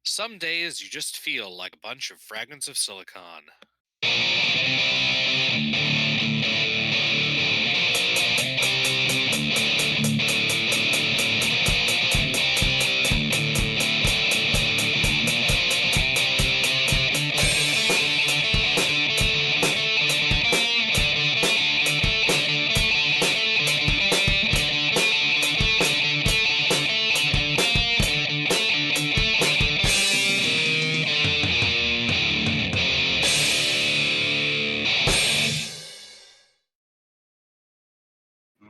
Some days you just feel like a bunch of fragments of silicon.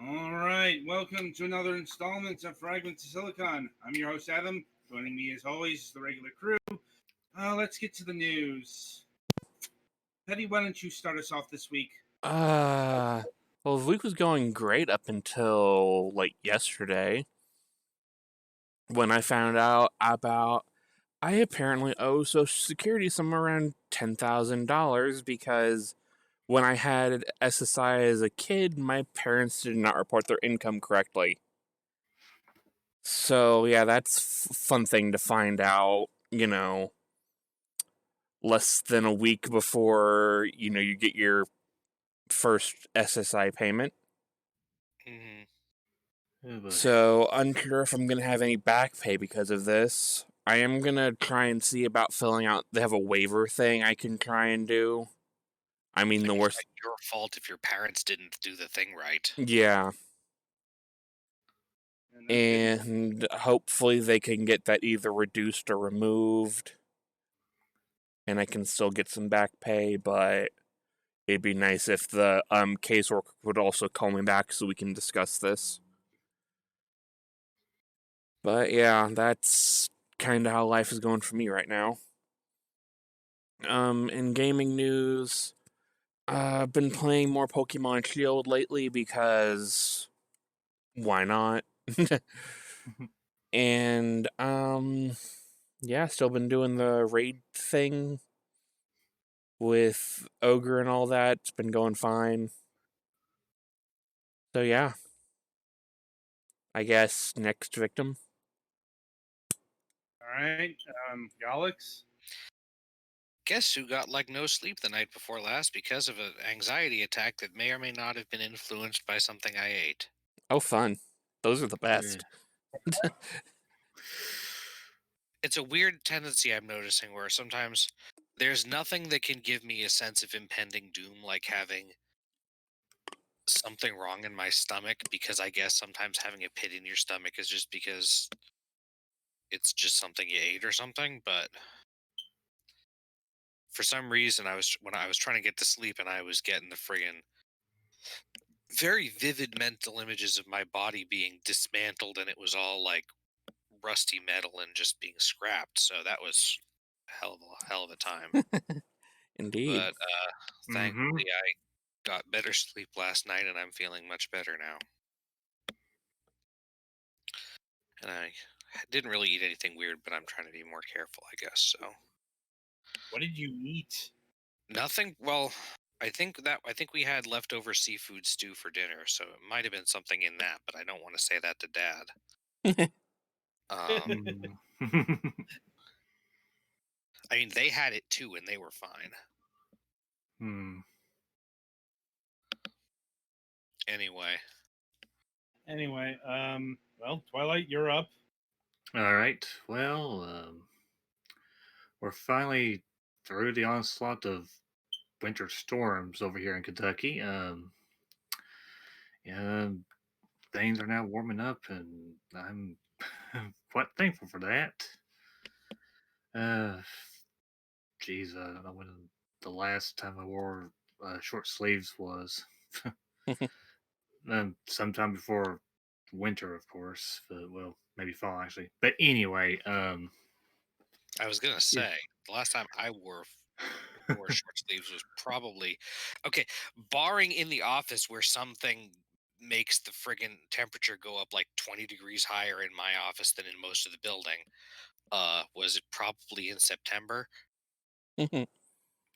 All right, welcome to another installment of Fragments of Silicon. I'm your host, Adam. Joining me, as always, is the regular crew. Let's get to the news. Petty, why don't you start us off this week? Well, the week was going great up until like yesterday when I found out about I apparently owe Social Security somewhere around $10,000 because when I had SSI as a kid, my parents did not report their income correctly. So yeah, that's fun thing to find out. Less than a week before you get your first SSI payment. Mhm. Oh boy. So, unsure if I'm going to have any back pay because of this. I am going to try and see about filling out. They have a waiver thing I can try and do. I mean, the It's worst. like your fault if your parents didn't do the thing right. Yeah. Good. And hopefully they can get that either reduced or removed. And I can still get some back pay, but it'd be nice if the caseworker would also call me back so we can discuss this. But yeah, that's kind of how life is going for me right now. In gaming news, I've been playing more Pokemon Shield lately because why not? And yeah, still been doing the raid thing with Ogre and all that. It's been going fine. So yeah, I guess next victim. All right, Alex. Guess who got like no sleep the night before last because of an anxiety attack that may or may not have been influenced by something I ate? Oh, fun! Those are the best. It's a weird tendency I'm noticing where sometimes there's nothing that can give me a sense of impending doom like having something wrong in my stomach, because I guess sometimes having a pit in your stomach is just because it's just something you ate or something. But for some reason, when I was trying to get to sleep and I was getting the friggin' very vivid mental images of my body being dismantled, and it was all like rusty metal and just being scrapped. So that was hell of a time. Indeed. But thankfully, I got better sleep last night, and I'm feeling much better now. And I didn't really eat anything weird, but I'm trying to be more careful, I guess. So What did you eat? nothing. Well, I think we had leftover seafood stew for dinner, so it might have been something in that, but I don't want to say that to Dad. Um, I mean, they had it too, and they were fine. Anyway, Well, Twilight, you're up. All right. Well, we're finally through the onslaught of winter storms over here in Kentucky. Yeah, things are now warming up, and I'm quite thankful for that. Uh, Geez, I don't know when the last time I wore short sleeves was. Sometime before winter, of course. But, well, maybe fall actually. But anyway, I was gonna yeah. say the last time I wore short sleeves was probably okay, barring in the office where something makes the friggin' temperature go up like 20 degrees higher in my office than in most of the building. Was it probably in September?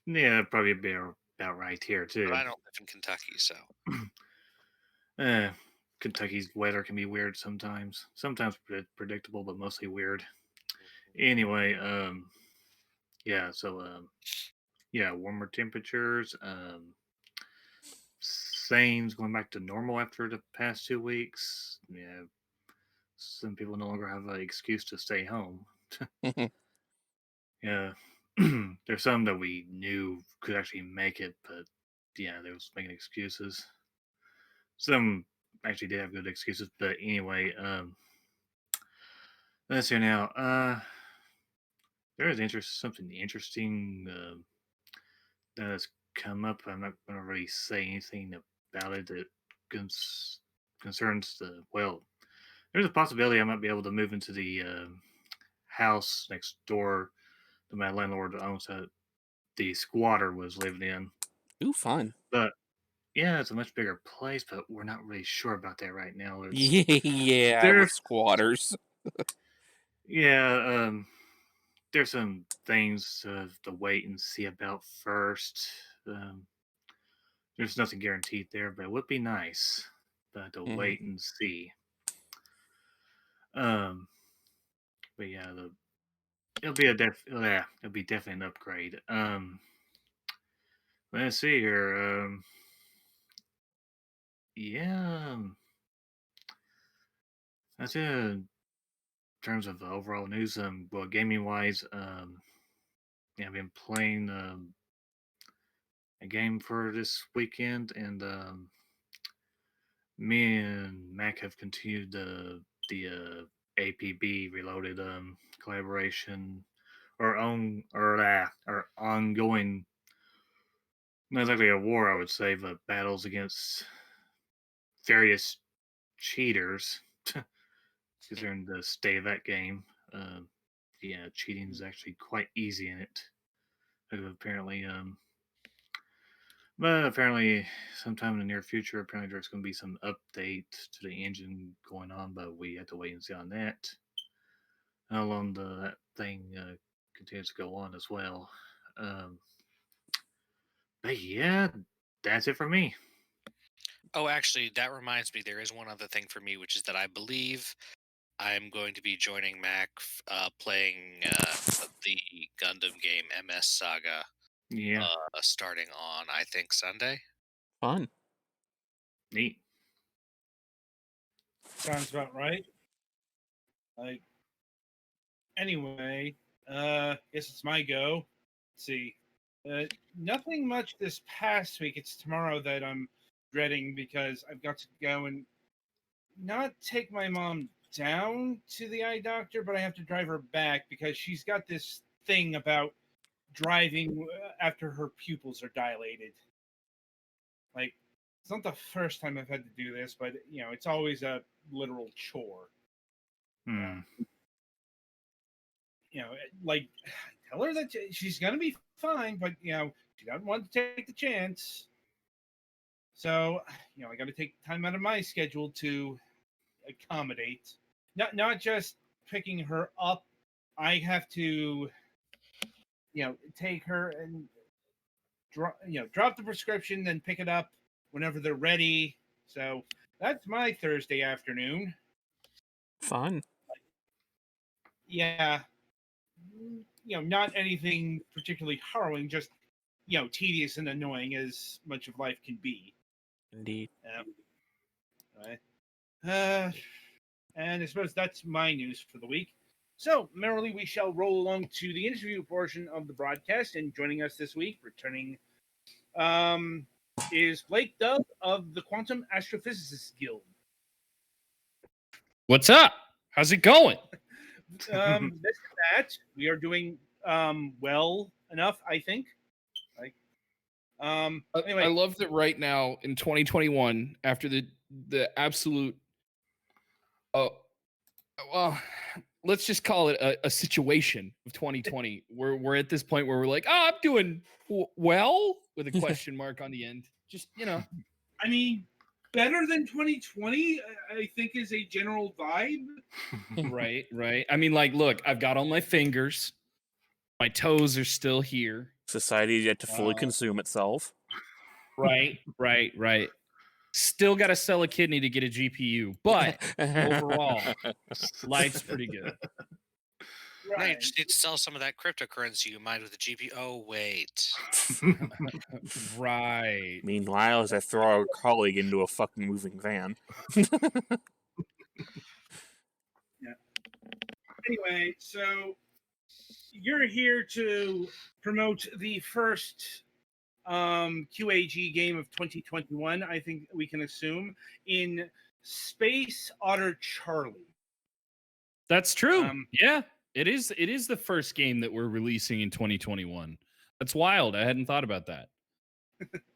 Yeah, probably about right here But too. I don't live in Kentucky, so uh, Kentucky's weather can be weird sometimes. Sometimes predictable, but mostly weird. Anyway, yeah. So, yeah, warmer temperatures. Things going back to normal after the past 2 weeks. Yeah, some people no longer have an excuse to stay home. Yeah, there's some that we knew could actually make it, but yeah, they was making excuses. Some actually did have good excuses, but anyway, let's see now. There is something interesting that has come up. I'm not going to really say anything about it that concerns the well. There's a possibility I might be able to move into the house next door that my landlord owns that the squatter was living in. Ooh, fun. But yeah, it's a much bigger place, but we're not really sure about that right now. Yeah, There, with squatters. yeah, there's some things to wait and see about first. Um, there's nothing guaranteed there, but it would be nice to Hmm. wait and see. Um, but yeah, it'll be definitely an upgrade. Let's see here. Yeah, that's it. In terms of overall news, well, gaming wise, yeah, I've been playing a game for this weekend, and me and Mac have continued the APB Reloaded collaboration or ongoing, not exactly a war, I would say, but battles against various cheaters. Considering the state of that game, uh, yeah, cheating is actually quite easy in it. Apparently, but apparently, sometime in the near future, apparently there's going to be some update to the engine going on, but we have to wait and see on that. How long that thing continues to go on as well. Um, but yeah, that's it for me. Oh, actually, that reminds me, there is one other thing for me, which is that I believe I'm going to be joining Mac playing the Gundam game MS Saga Yeah, starting on, I think, Sunday. Fun. neat. Sounds about right. Like, anyway, guess it's my go. Let's see. Nothing much this past week. It's tomorrow that I'm dreading because I've got to go and not take my mom down to the eye doctor, but I have to drive her back because she's got this thing about driving after her pupils are dilated. Like, it's not the first time I've had to do this, but it's always a literal chore. Hmm. You know, like, tell her that she's gonna be fine, but she doesn't want to take the chance. So, I got to take time out of my schedule to accommodate. Not just picking her up. I have to, take her and drop the prescription, then pick it up whenever they're ready. So that's my Thursday afternoon. Fun. Yeah, not anything particularly harrowing, just tedious and annoying as much of life can be. Indeed. Right. And I suppose that's my news for the week. So, merrily, we shall roll along to the interview portion of the broadcast. And joining us this week, returning, is Blake Dove of the Quantum Astrophysicists Guild. What's up? How's it going? This and that, we are doing well enough, I think. Like, anyway, I love that right now in 2021, after the absolute, well, let's just call it a situation of 2020. We're at this point where we're like, oh, I'm doing well with a question mark on the end. Just I mean, better than 2020, I think, is a general vibe. right. I mean, like, look, I've got all my fingers, my toes are still here. Society is yet to fully consume itself. Right. Still got to sell a kidney to get a GPU, but overall, life's pretty good. No, you Right. just need to sell some of that cryptocurrency you mined with the GP. Oh, wait. Right. Meanwhile, as I throw our colleague into a fucking moving van. Anyway, so you're here to promote the first QAG game of 2021, I think we can assume, in Space Otter Charlie. That's true. Um, Yeah, it is. It is the first game that we're releasing in 2021. That's wild. I hadn't thought about that.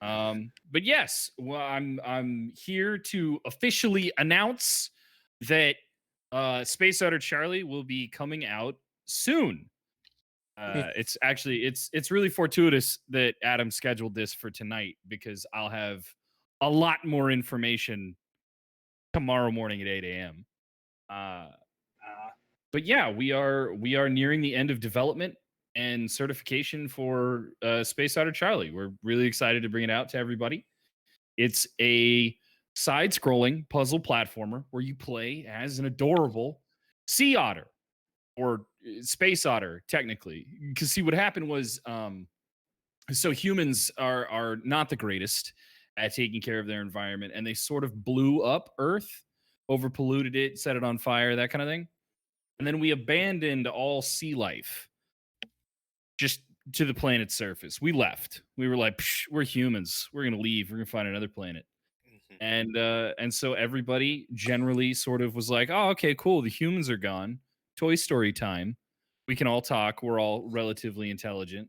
But yes, well, I'm here to officially announce that Space Otter Charlie will be coming out soon. It's actually it's really fortuitous that Adam scheduled this for tonight because I'll have a lot more information tomorrow morning at 8 a.m. But yeah, we are nearing the end of development and certification for Space Otter Charlie. We're really excited to bring it out to everybody. It's a side-scrolling puzzle platformer where you play as an adorable sea otter or space otter, technically. Because see, what happened was, so humans are not the greatest at taking care of their environment, and they sort of blew up Earth, overpolluted it, set it on fire, that kind of thing. And then we abandoned all sea life just to the planet's surface. We left. We were like, we're humans. We're gonna leave. We're gonna find another planet. And so everybody generally sort of was like, oh, okay, cool. The humans are gone. Toy Story time. We can all talk. We're all relatively intelligent.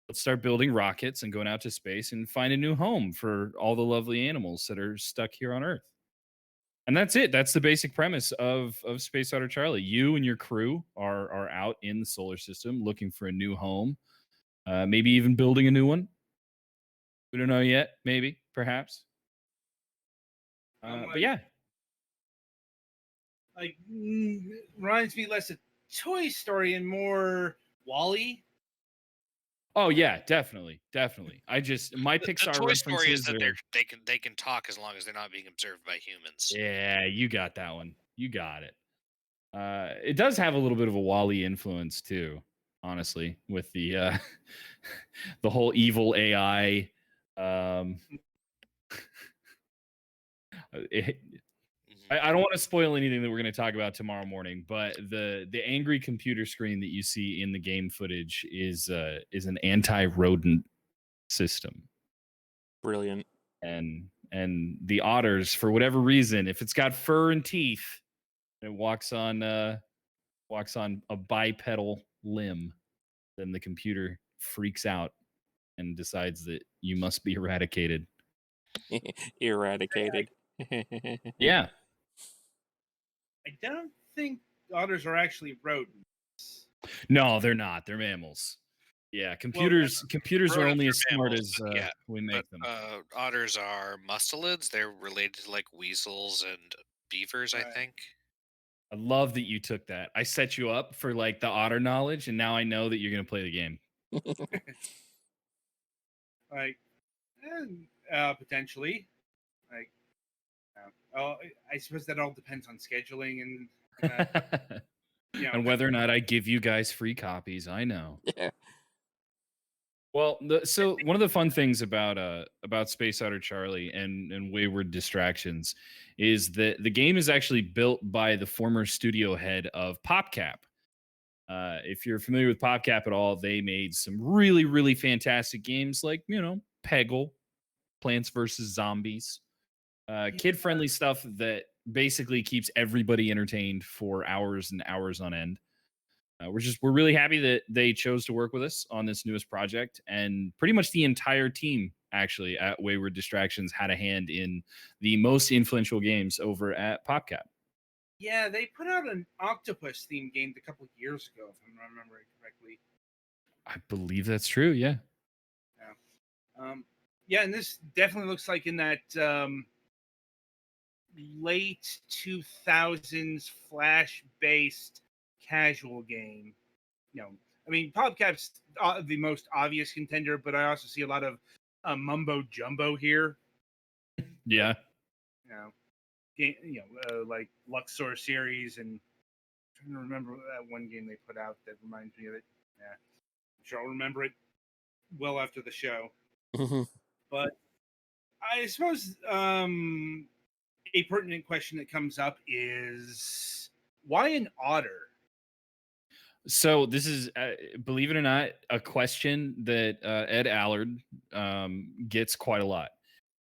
Let's start building rockets and going out to space and find a new home for all the lovely animals that are stuck here on Earth. And that's it. That's the basic premise of Space Otter Charlie. You and your crew are out in the solar system looking for a new home, maybe even building a new one. We don't know yet. Maybe, perhaps. But yeah, like reminds me less of Toy Story and more Wall-E. oh yeah, definitely. I just my The Pixar Toy Story is references that are they can talk as long as they're not being observed by humans. yeah. You got that one. You got it. It does have a little bit of a Wall-E influence too, honestly, with the the whole evil AI. Um, it, I don't want to spoil anything that we're going to talk about tomorrow morning, but the angry computer screen that you see in the game footage is an anti-rodent system, Brilliant. and the otters, for whatever reason, if it's got fur and teeth, it walks on a bipedal limb, then the computer freaks out and decides that you must be eradicated. Eradicated. Yeah. I don't think otters are actually rodents. No, they're not. They're mammals. Yeah, computers are rodents only are as smart mammals, as but yeah, we make them. Otters are mustelids. They're related to like weasels and beavers, I Right. think. I love that you took that. I set you up for like the otter knowledge, and now I know that you're going to play the game. Like, potentially. Like, I suppose that all depends on scheduling and And whether or not I give you guys free copies, I know. Yeah. Well, so one of the fun things about Space Otter Charlie and Wayward Distractions is that the game is actually built by the former studio head of PopCap. If you're familiar with PopCap at all, they made some really, really fantastic games like, Peggle, Plants vs. Zombies, kid-friendly stuff that basically keeps everybody entertained for hours and hours on end. We're really happy that they chose to work with us on this newest project, and pretty much the entire team actually at Wayward Distractions had a hand in the most influential games over at PopCap. Yeah, they put out an octopus themed game a couple of years ago, if I'm remembering correctly. I believe that's true. Yeah. Yeah, and this definitely looks like in that late 2000s Flash-based casual game. I mean, PopCap's the most obvious contender, but I also see a lot of mumbo jumbo here. Yeah. Like Luxor series and trying to remember that one game they put out that reminds me of it. Yeah, I'm sure I'll remember it well after the show. But I suppose a pertinent question that comes up is why an otter? So this is, believe it or not, a question that Ed Allard gets quite a lot,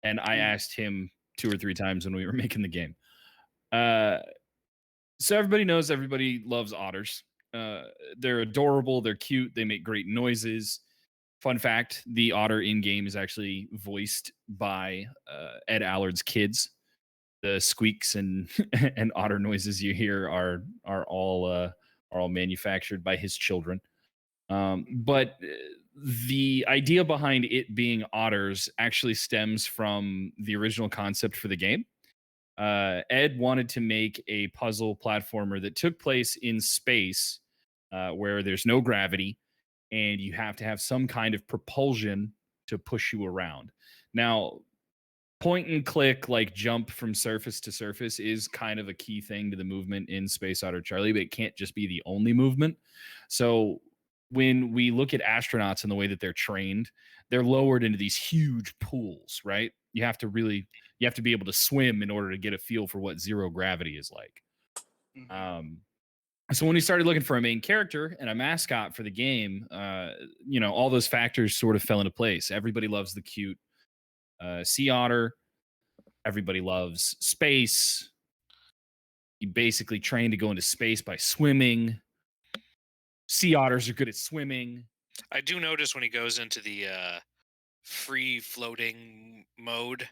and I asked him 2 or 3 times when we were making the game. So everybody knows, everybody loves otters. They're adorable, they're cute, they make great noises. Fun fact: the otter in game is actually voiced by Ed Allard's kids. The squeaks and and otter noises you hear are all manufactured by his children. But the idea behind it being otters actually stems from the original concept for the game. Ed wanted to make a puzzle platformer that took place in space, where there's no gravity, and you have to have some kind of propulsion to push you around. Now, point and click, like jump from surface to surface, is kind of a key thing to the movement in Space Otter Charlie, but it can't just be the only movement. So when we look at astronauts and the way that they're trained, they're lowered into these huge pools, right? You have to be able to swim in order to get a feel for what zero gravity is like. So when we started looking for a main character and a mascot for the game, all those factors sort of fell into place. Everybody loves the cute sea otter. Everybody loves space. You basically train to go into space by swimming. Sea otters are good at swimming. I do notice when he goes into the free floating mode,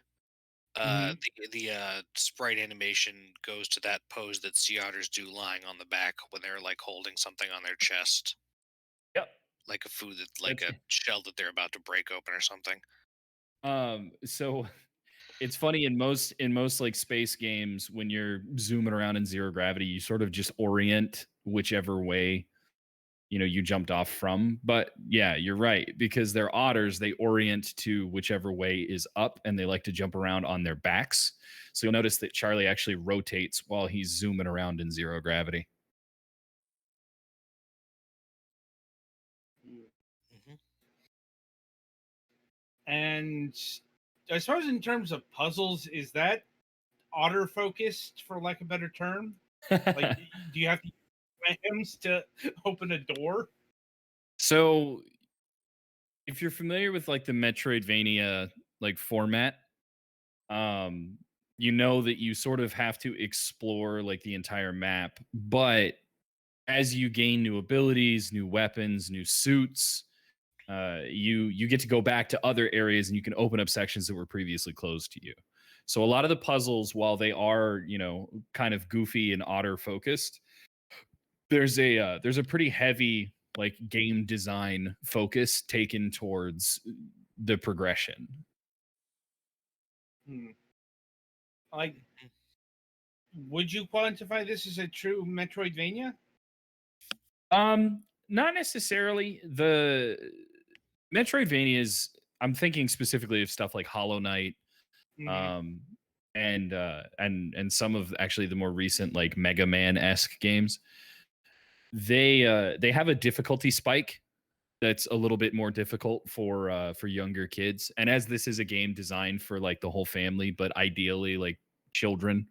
the sprite animation goes to that pose that sea otters do lying on the back when they're like holding something on their chest. Yep. Like a food that, like a shell that they're about to break open or something. So it's funny, in most like space games, when you're zooming around in zero gravity, you sort of just orient whichever way you jumped off from. But yeah, you're right, because they're otters, they orient to whichever way is up, and they like to jump around on their backs. So you'll notice that Charlie actually rotates while he's zooming around in zero gravity. And I suppose in terms of puzzles, is that otter focused, for lack of a better term? Like, do you have to use slams to open a door? So if you're familiar with like the Metroidvania like format, you know that you sort of have to explore like the entire map, but as you gain new abilities, new weapons, new suits, you get to go back to other areas, and you can open up sections that were previously closed to you. So a lot of the puzzles, while they are kind of goofy and otter focused, there's a pretty heavy like game design focus taken towards the progression. Like, would you quantify this as a true Metroidvania? Not necessarily. The Metroidvanias, I'm thinking specifically of stuff like Hollow Knight, and some of actually the more recent like Mega Man-esque games. They have a difficulty spike that's a little bit more difficult for younger kids. And as this is a game designed for like the whole family, but ideally like children,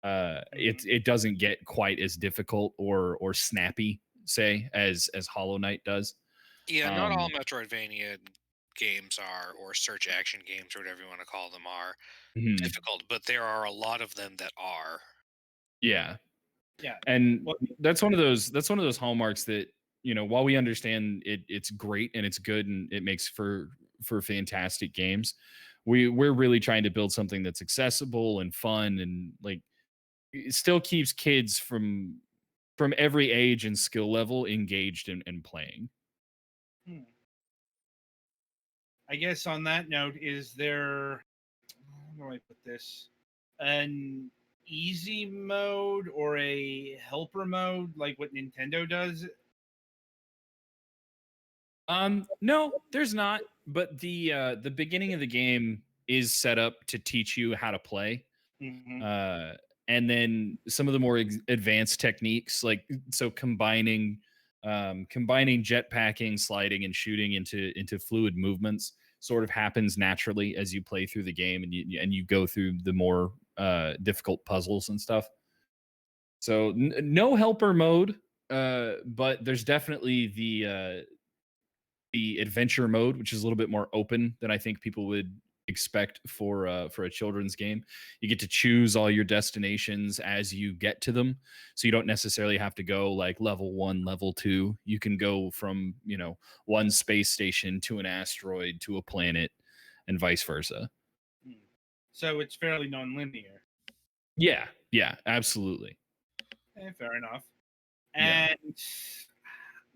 it doesn't get quite as difficult or snappy, say, as Hollow Knight does. Yeah, not all Metroidvania games are, or search action games, or whatever you want to call them, are difficult, but there are a lot of them that are. Yeah. Yeah. And that's one of those hallmarks that, while we understand it's great and it's good and it makes for fantastic games, we're really trying to build something that's accessible and fun, and like it still keeps kids from every age and skill level engaged and playing. I guess on that note, is there, how do I put this, an easy mode or a helper mode like what Nintendo does? No, there's not. But the beginning of the game is set up to teach you how to play. and then some of the more advanced techniques, like so combining jetpacking, sliding, and shooting into fluid movements sort of happens naturally as you play through the game and you go through the more difficult puzzles and stuff. So no helper mode, but there's definitely the adventure mode, which is a little bit more open than I think people would expect for a children's game. You get to choose all your destinations as you get to them, so you don't necessarily have to go like level 1, level 2. You can go from, one space station to an asteroid to a planet and vice versa. So it's fairly non-linear. Yeah, absolutely. Fair enough. Yeah. And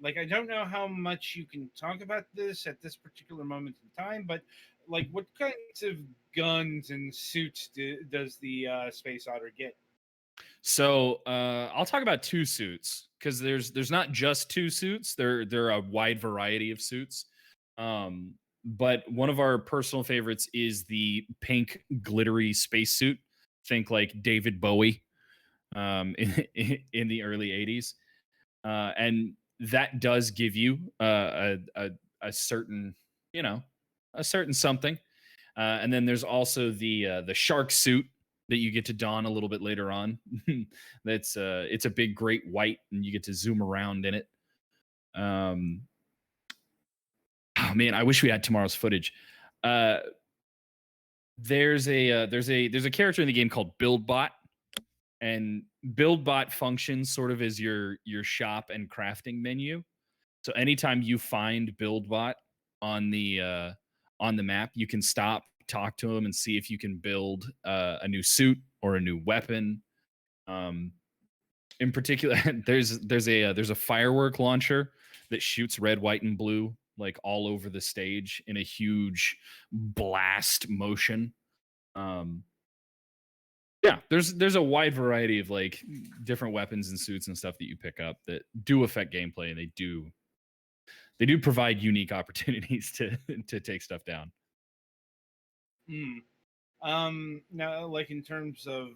like, I don't know how much you can talk about this at this particular moment in time, but like, what kinds of guns and suits does the Space Otter get? So I'll talk about two suits, because there's not just two suits. There are a wide variety of suits. But one of our personal favorites is the pink glittery spacesuit. Think like David Bowie in the early 80s. And that does give you a certain, a certain something. And then there's also the shark suit that you get to don a little bit later on. It's a big great white, and you get to zoom around in it. Oh man, I wish we had tomorrow's footage. There's a character in the game called BuildBot, and BuildBot functions sort of as your shop and crafting menu. So anytime you find BuildBot on the map, you can stop, talk to him, and see if you can build a new suit or a new weapon. In particular, there's a firework launcher that shoots red, white, and blue like all over the stage in a huge blast motion. Yeah, there's a wide variety of like different weapons and suits and stuff that you pick up that do affect gameplay, and they do provide unique opportunities to take stuff down. Now, like, in terms of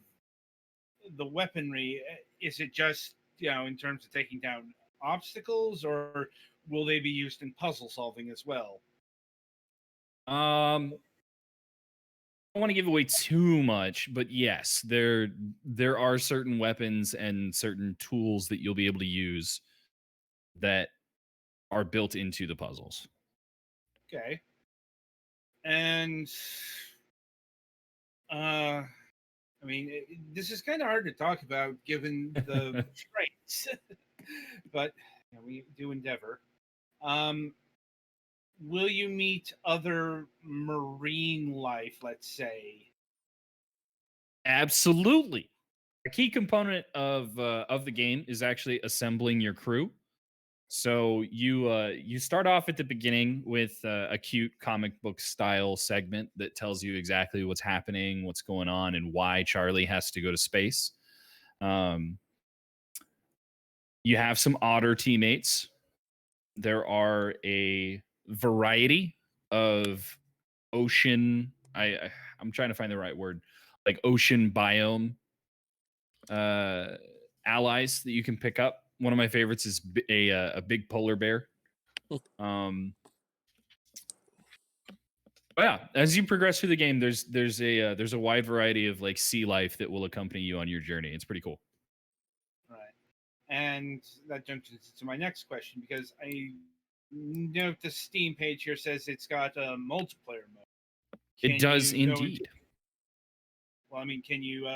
the weaponry, is it just, in terms of taking down obstacles, or will they be used in puzzle solving as well? I don't want to give away too much, but yes, there are certain weapons and certain tools that you'll be able to use that are built into the puzzles. Okay. And I mean, this is kind of hard to talk about given the traits, but we do endeavor. Will you meet other marine life, let's say? Absolutely. A key component of the game is actually assembling your crew. So you start off at the beginning with a cute comic book style segment that tells you exactly what's happening, what's going on, and why Charlie has to go to space. You have some Otter teammates. There are a variety of ocean. I'm trying to find the right word, like ocean biome allies that you can pick up. One of my favorites is a big polar bear. But yeah, as you progress through the game, there's a wide variety of like sea life that will accompany you on your journey. It's pretty cool. Right. And that jumps into my next question, because I note the Steam page here says it's got a multiplayer mode. It does indeed. Well, I mean, can you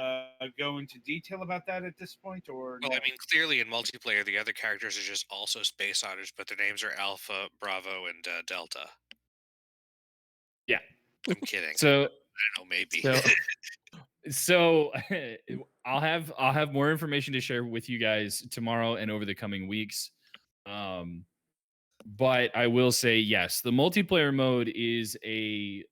go into detail about that at this point, or? Well, no? I mean, clearly in multiplayer, the other characters are just also Space Otters, but their names are Alpha, Bravo, and Delta. Yeah. I'm kidding. So I don't know, maybe. So I'll have more information to share with you guys tomorrow and over the coming weeks. But I will say, yes, the multiplayer mode is there's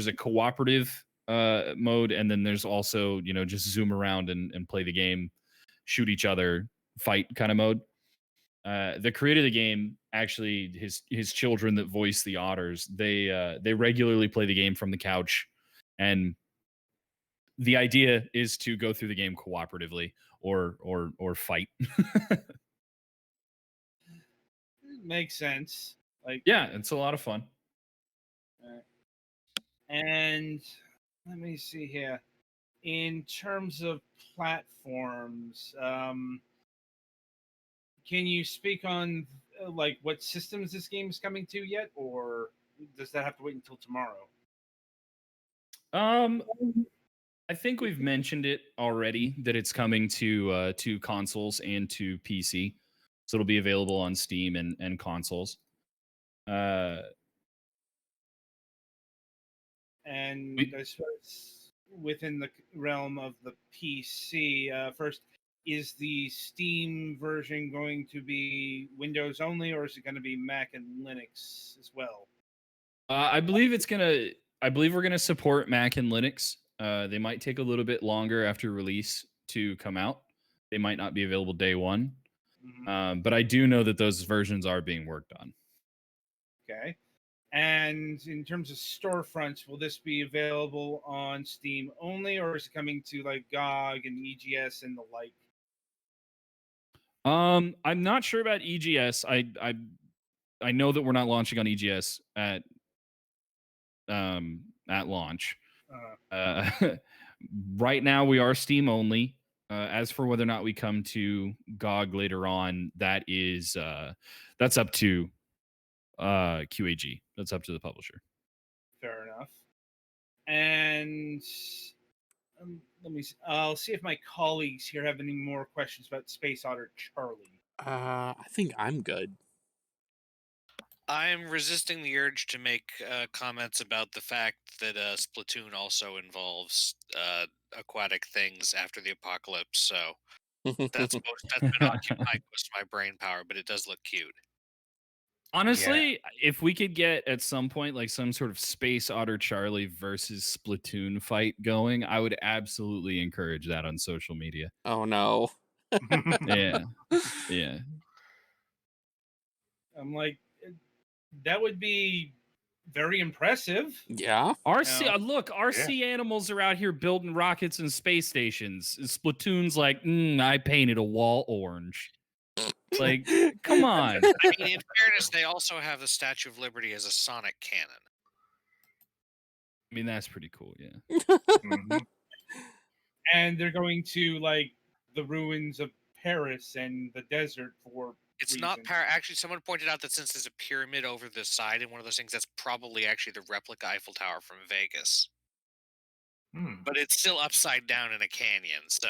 a cooperative mode, and then there's also, just zoom around and play the game, shoot each other, fight kind of mode. The creator of the game, actually, his children that voice the otters, they regularly play the game from the couch, and the idea is to go through the game cooperatively or fight. Makes sense. Like, Yeah, it's a lot of fun. and let me see here. In terms of platforms, can you speak on like what systems this game is coming to yet, or does that have to wait until tomorrow? I think we've mentioned it already that it's coming to consoles and to PC, so it'll be available on Steam and consoles. And I suppose within the realm of the PC, first, is the Steam version going to be Windows only, or is it going to be Mac and Linux as well? I believe we're gonna support Mac and Linux. They might take a little bit longer after release to come out. They might not be available day one. Mhm. But I do know that those versions are being worked on. Okay. And in terms of storefronts, will this be available on Steam only, or is it coming to like GOG and EGS and the like? I'm not sure about EGS. I know that we're not launching on EGS at launch. Uh, Right now we are Steam only. As for whether or not we come to GOG later on, that's up to QAG. That's up to the publisher. Fair enough. And let me. I'll see if my colleagues here have any more questions about Space Otter Charlie. I think I'm good. I'm resisting the urge to make comments about the fact that Splatoon also involves aquatic things after the apocalypse. So that's been occupying most of my brain power, but it does look cute. Honestly, if we could get at some point like some sort of Space Otter Charlie versus Splatoon fight going, I would absolutely encourage that on social media. Oh no. Yeah. Yeah. I'm like, that would be very impressive. Yeah. RC No. look, RC animals are out here building rockets and space stations. Splatoon's like, I painted a wall orange. Like, come on. I mean, in fairness, they also have the Statue of Liberty as a sonic cannon. I mean, that's pretty cool, yeah. Mhm. And they're going to like the ruins of Paris and the desert for It's reasons. not actually, someone pointed out that since there's a pyramid over the side and one of those things, that's probably actually the replica Eiffel Tower from Vegas. Hmm. But it's still upside down in a canyon, so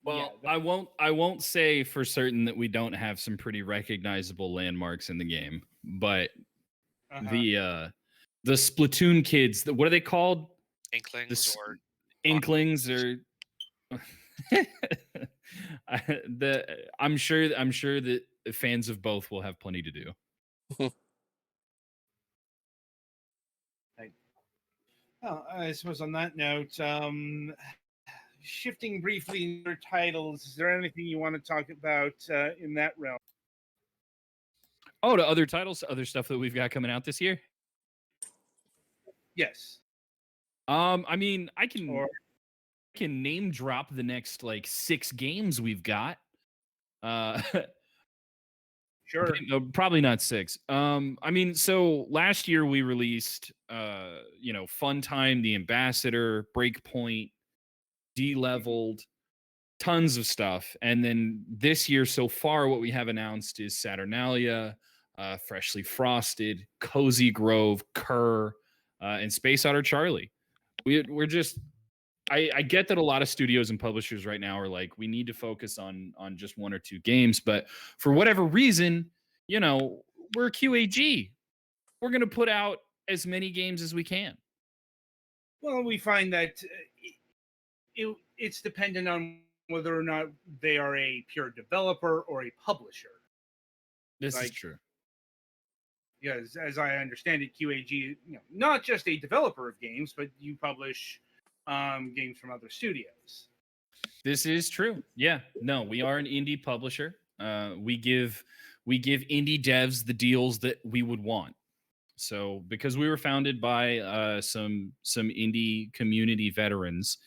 Well, Yeah, I won't say for certain that we don't have some pretty recognizable landmarks in the game, but the Splatoon kids, what are they called? Inklings or Inklings or I'm sure that fans of both will have plenty to do. Well, I suppose on that note, shifting briefly in your titles, is there anything you want to talk about in that realm? Oh, to other titles, other stuff that we've got coming out this year. Yes. I mean, I Or can name drop the next like 6 games we've got. sure. Okay, no, probably not 6. I mean, so last year we released Fun Time, The Ambassador, Breakpoint, D-Leveled, tons of stuff. And then this year so far what we have announced is Saturnalia, Freshly Frosted, Cozy Grove, Kerr, and Space Otter Charlie. We're just I get that a lot of studios and publishers right now are like, we need to focus on just 1 or 2 games, but for whatever reason, we're QAG. We're going to put out as many games as we can. Well, we find that it's dependent on whether or not they are a pure developer or a publisher. This is Like- true. Because, as I understand it, QAG, not just a developer of games, but you publish games from other studios. This is true. Yeah. No, we are an indie publisher. We give indie devs the deals that we would want. So because we were founded by some indie community veterans,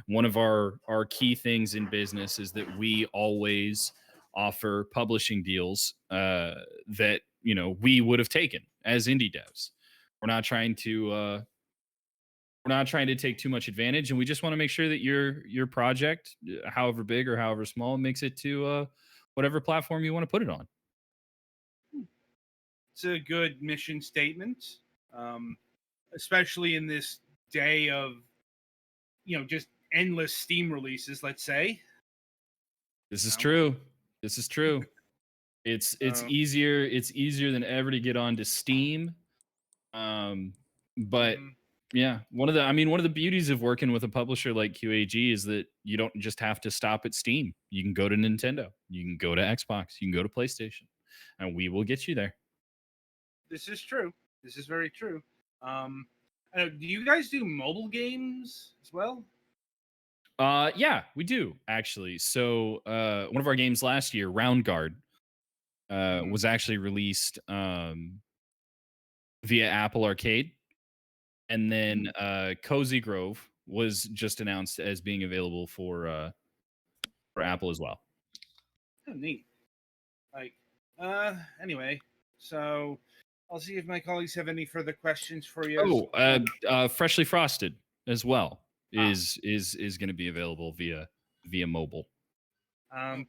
one of our key things in business is that we always offer publishing deals that we would have taken as indie devs. We're not trying to take too much advantage, and we just want to make sure that your project, however big or however small, makes it to whatever platform you want to put it on. It's a good mission statement, especially in this day of just endless Steam releases. Let's say This is true. This is true. It's easier. It's easier than ever to get onto Steam. But yeah, one of the beauties of working with a publisher like QAG is that you don't just have to stop at Steam. You can go to Nintendo, you can go to Xbox, you can go to PlayStation, and we will get you there. This is true. This is very true. Do you guys do mobile games as well? Yeah, we do actually. So one of our games last year, Round Guard, was actually released via Apple Arcade. And then Cozy Grove was just announced as being available for Apple as well. Oh, neat. Anyway, so I'll see if my colleagues have any further questions for you. Freshly Frosted as well is going to be available via mobile.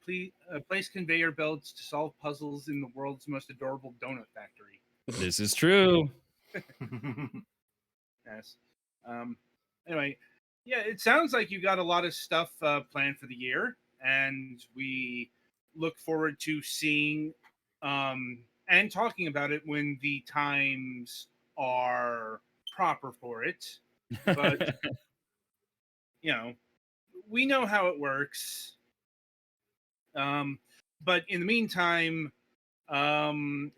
Please place conveyor belts to solve puzzles in the world's most adorable donut factory. This is true. Yes. Anyway, yeah, it sounds like you got a lot of stuff planned for the year, and we look forward to seeing and talking about it when the times are proper for it. But we know how it works. But in the meantime,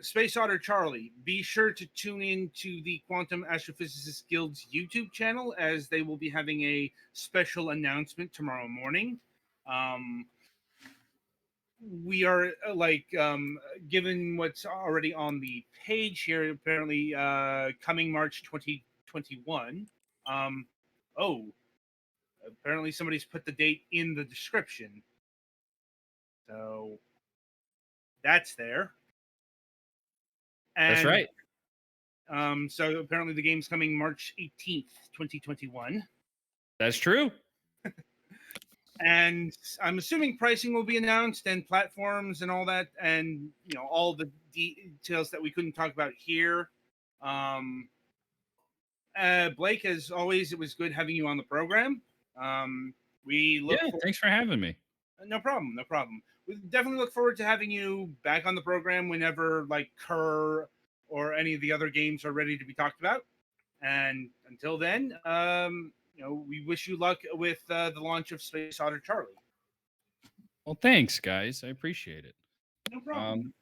Space Otter Charlie, be sure to tune in to the Quantum Astrophysicists Guild's YouTube channel, as they will be having a special announcement tomorrow morning. We are given what's already on the page here, apparently coming March 2021. Apparently somebody's put the date in the description. So that's there. And, that's right. So apparently the game's coming March 18th, 2021. That's true. And I'm assuming pricing will be announced and platforms and all that, and all the details that we couldn't talk about here. Blake, as always, it was good having you on the program. Thanks for having me. No problem. We definitely look forward to having you back on the program whenever Kerr or any of the other games are ready to be talked about. And until then, we wish you luck with the launch of Space Otter Charlie. Well, thanks, guys. I appreciate it. No problem.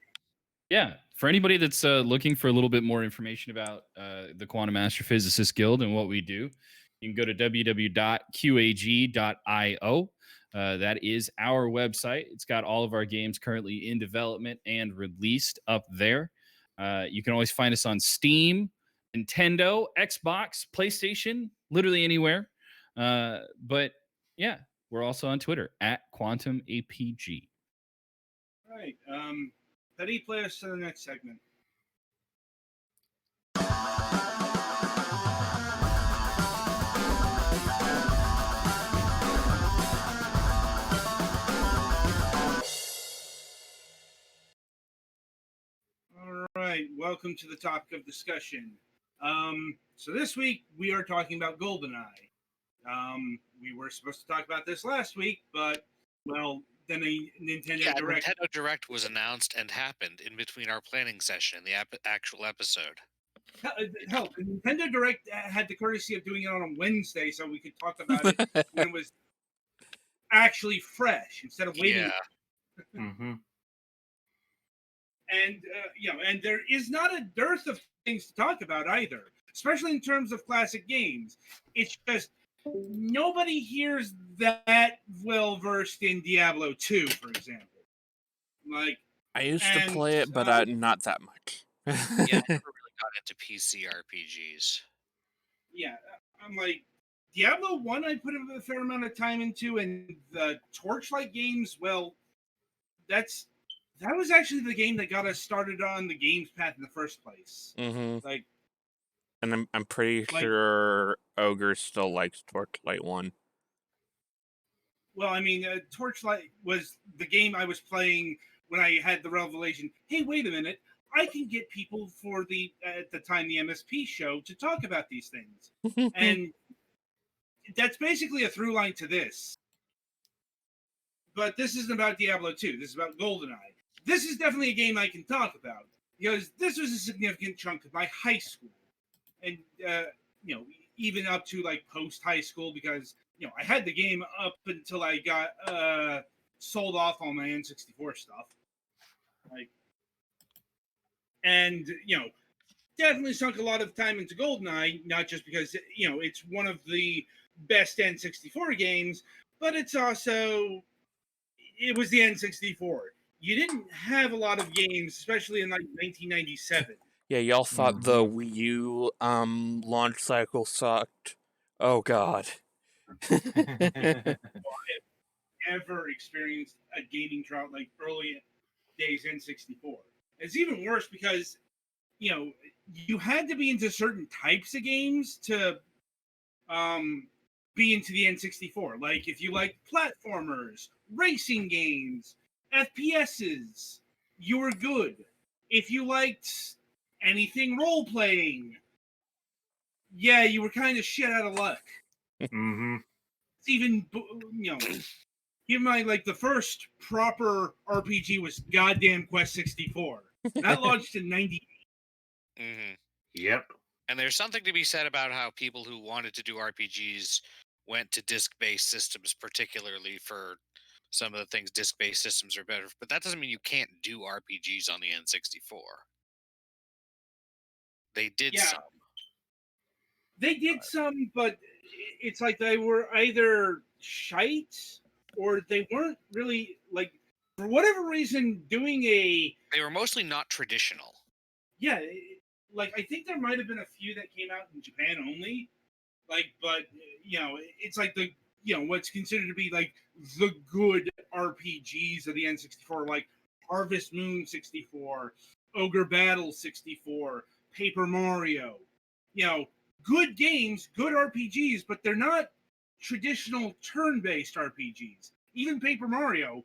Yeah, for anybody that's looking for a little bit more information about the Quantum Astrophysicists Guild and what we do, you can go to www.qag.io. That is our website. It's got all of our games currently in development and released up there. You can always find us on Steam, Nintendo, Xbox, PlayStation, literally anywhere. But yeah, we're also on Twitter @QuantumAPG. All right. Petty, play us to the next segment. All right, welcome to the topic of discussion. So this week we are talking about GoldenEye. We were supposed to talk about this last week, but then a Nintendo Direct. Nintendo Direct was announced and happened in between our planning session and the actual episode. Hell, the Nintendo Direct had the courtesy of doing it on a Wednesday, so we could talk about it when it was actually fresh instead of waiting. Yeah. Mm-hmm. And and there is not a dearth of things to talk about either, especially in terms of classic games. It's just nobody here's that well versed in Diablo 2, for example. I used to play it, but not that much. Yeah, I never really got into PC RPGs. Yeah, I'm like Diablo 1 I put a fair amount of time into, and the Torchlight games, well, that was actually the game that got us started on the games path in the first place. Mm-hmm. Like And I'm pretty sure Ogre still likes Torchlight 1. well, I mean, Torchlight was the game I was playing when I had the revelation, hey, wait a minute, I can get people for at the time, the MSP show to talk about these things. And that's basically a through line to this. But this isn't about Diablo 2. This is about GoldenEye. This is definitely a game I can talk about because this was a significant chunk of my high school. And, even up to like post high school because, I had the game up until I got sold off all my N64 stuff. And, definitely sunk a lot of time into GoldenEye, not just because, it's one of the best N64 games, but it was the N64. You didn't have a lot of games, especially in like 1997. Yeah, y'all thought the Wii U launch cycle sucked. Oh god. Ever experienced a gaming drought like early days N64. It's even worse because, you had to be into certain types of games to be into the N64. Like if you like platformers, racing games, FPSs, you were good. If you liked anything role playing, yeah, you were kind of shit out of luck. Mm-hmm. It's even, keep in mind, like the first proper RPG was goddamn Quest 64. That launched in '98. Mm-hmm. Yep. And there's something to be said about how people who wanted to do RPGs went to disc-based systems, particularly for some of the things disc-based systems are better. But that doesn't mean you can't do RPGs on the N64. They did Yeah. some. They did some, but it's like they were either shite or they weren't really like, for whatever reason, doing They were mostly not traditional. yeah, like I think there might have been a few that came out in Japan only, like, but it's like what's considered to be like the good RPGs of the N64, like Harvest Moon 64, Ogre Battle 64, Paper Mario, good games, good RPGs, but they're not traditional turn-based RPGs. Even Paper Mario,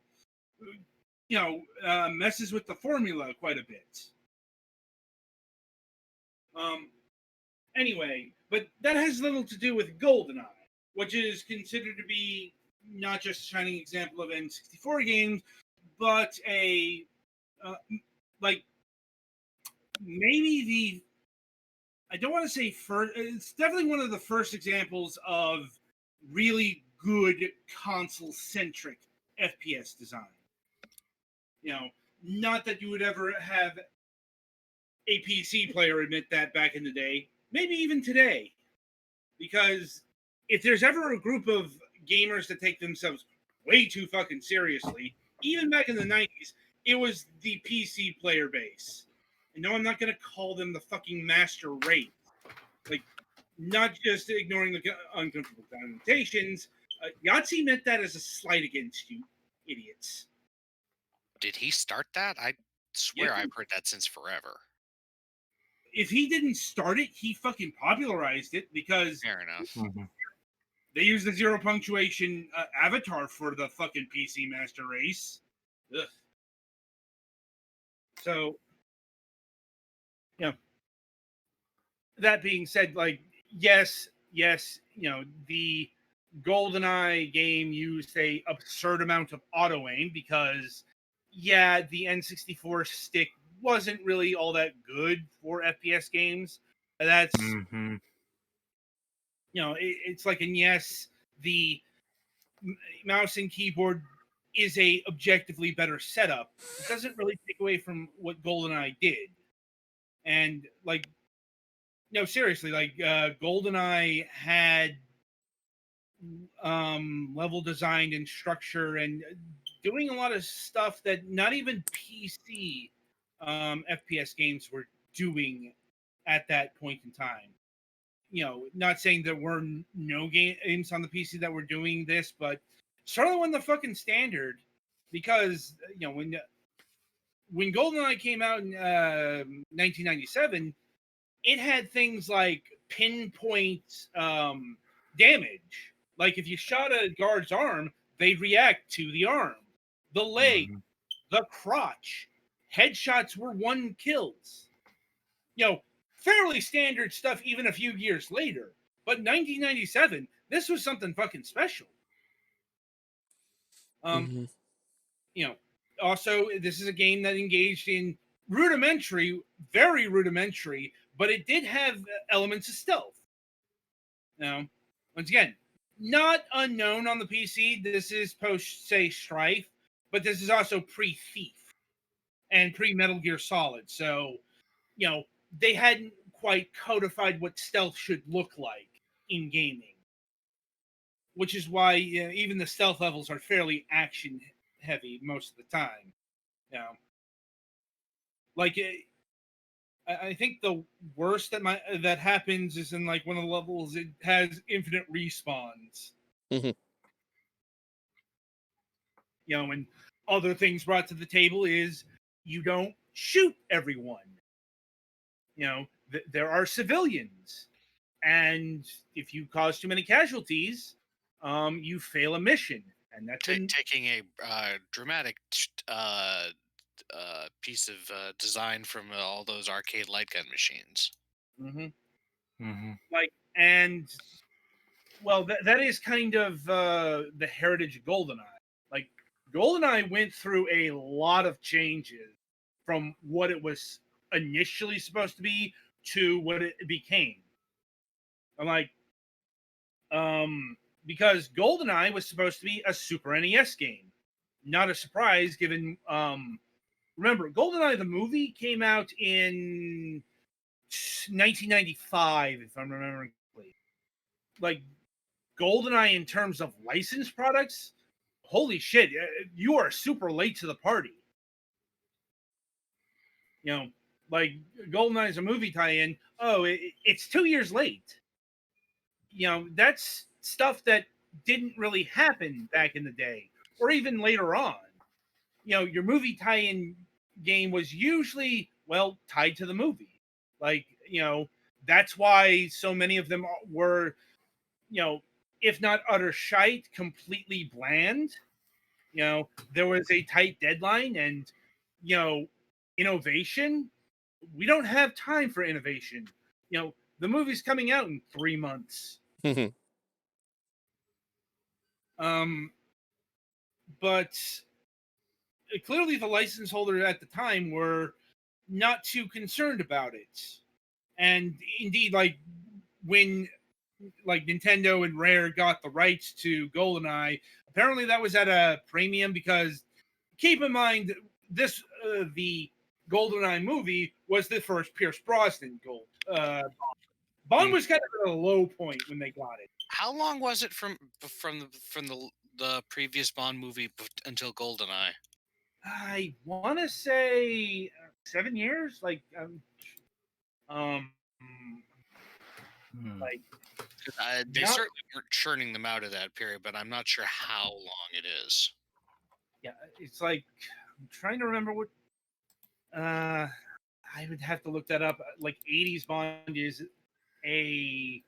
messes with the formula quite a bit. Anyway, but that has little to do with GoldenEye, which is considered to be not just a shining example of N64 games, but like maybe I don't want to say first, it's definitely one of the first examples of really good console-centric FPS design. Not that you would ever have a PC player admit that back in the day, maybe even today. Because if there's ever a group of gamers that take themselves way too fucking seriously, even back in the 90s, it was the PC player base. And no, I'm not going to call them the fucking master race. Like, not just ignoring the uncomfortable connotations. Yahtzee meant that as a slight against you, idiots. Did he start that? I swear Yeah. I've heard that since forever. If he didn't start it, he fucking popularized it because Fair enough. Mm-hmm. they used the zero punctuation avatar for the fucking PC Master Race. Ugh. So, that being said, like, yes, the GoldenEye game used a absurd amount of auto aim because, yeah, the N64 stick wasn't really all that good for FPS games. That's, Mm-hmm. it's like, and yes, the mouse and keyboard is a objectively better setup. It doesn't really take away from what GoldenEye did. And like, no, seriously, like GoldenEye had level design and structure and doing a lot of stuff that not even PC FPS games were doing at that point in time. Not saying there were no games on the PC that were doing this, but Starlight won the fucking standard because when GoldenEye came out in 1997, it had things like pinpoint damage. Like if you shot a guard's arm, they'd react to the arm, the leg, Mhm. the crotch. Headshots were one kills. Fairly standard stuff even a few years later. But 1997, this was something fucking special. Mhm. You know, Also, this is a game that engaged in very rudimentary, but it did have elements of stealth. Once again, not unknown on the PC. This is post, say, Strife, but this is also pre-Thief and pre-Metal Gear Solid. So, they hadn't quite codified what stealth should look like in gaming, which is why even the stealth levels are fairly action heavy most of the time. Like I think the worst that happens is in like one of the levels. It has infinite respawns. Mhm. And other things brought to the table is you don't shoot everyone. There are civilians, and if you cause too many casualties, you fail a mission, and that's Taking a dramatic piece of design from all those arcade light gun machines. Mhm. Mhm. And well, that is kind of the heritage of GoldenEye. Like GoldenEye went through a lot of changes from what it was initially supposed to be to what it became. I'm like, because GoldenEye was supposed to be a Super NES game. Not a surprise, given remember GoldenEye the movie came out in 1995, if I'm remembering correctly. Like GoldenEye in terms of licensed products, holy shit, you are super late to the party. You know, like GoldenEye is a movie tie-in. Oh, it's 2 years late. That's stuff that didn't really happen back in the day, or even later on. Your movie tie-in game was usually tied to the movie. Like, that's why so many of them were, if not utter shite, completely bland. There was a tight deadline and, innovation. We don't have time for innovation. The movie's coming out in 3 months. Mhm. But clearly the license holder at the time were not too concerned about it. And indeed, like when Nintendo and Rare got the rights to GoldenEye, apparently that was at a premium because keep in mind this the GoldenEye movie was the first Pierce Brosnan Gold. Bond was kind of at a low point when they got it. How long was it from the previous Bond movie until GoldenEye? I want to say 7 years. Um, Hmm. like They not certainly weren't churning them out of that period, but I'm not sure how long it is. yeah. It's like I'm trying to remember what. I would have to look that up. Like 80s Bond is a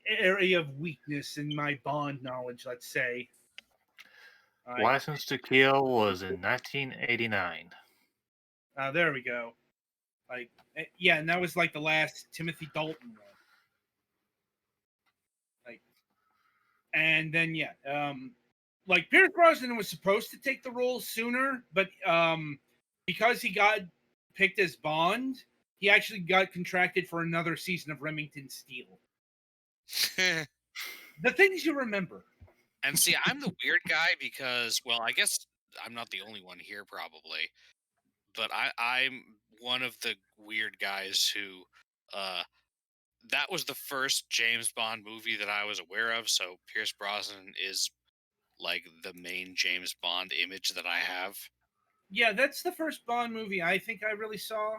area of weakness in my Bond knowledge. Let's say. License to Kill was in 1989. There we go. Yeah, and that was like the last Timothy Dalton one. Like, and then yeah, like Pierce Brosnan was supposed to take the role sooner, but because he got picked as Bond, he actually got contracted for another season of Remington Steele. The things you remember. And see, I'm the weird guy because, well, I guess I'm not the only one here, probably, but I'm one of the weird guys who, uh, that was the first James Bond movie that I was aware of. So Pierce Brosnan is like the main James Bond image that I have. Yeah, that's the first Bond movie I think I really saw.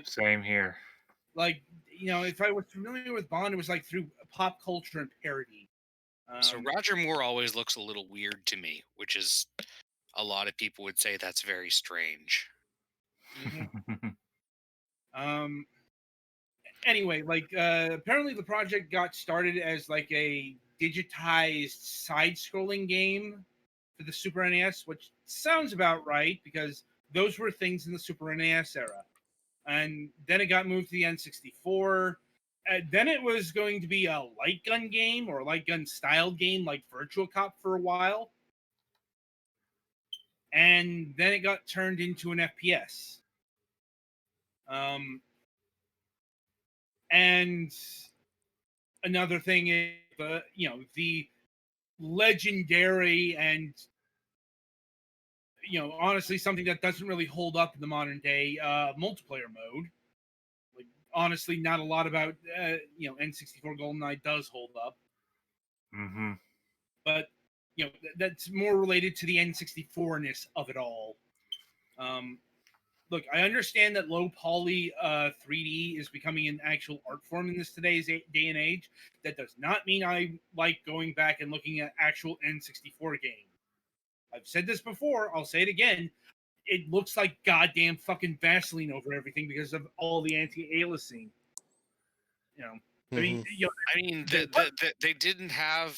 Same here. If I was familiar with Bond, it was like through pop culture and parody. So Roger Moore always looks a little weird to me, which is a lot of people would say that's very strange. Um, anyway, apparently the project got started as like a digitized side-scrolling game for the Super NES, which sounds about right because those were things in the Super NES era. And then it got moved to the N64. Then it was going to be a light gun game or a light gun style game like Virtual Cop for a while. And then it got turned into an FPS. And another thing is the legendary and honestly something that doesn't really hold up in the modern day multiplayer mode. Like honestly, not a lot about N64 GoldenEye does hold up. But that's more related to the N64-ness of it all. Look, I understand that low poly 3D is becoming an actual art form in this today's day and age. That does not mean I like going back and looking at actual N64 games. I've said this before, I'll say it again. It looks like goddamn fucking Vaseline over everything because of all the anti-aliasing. They didn't have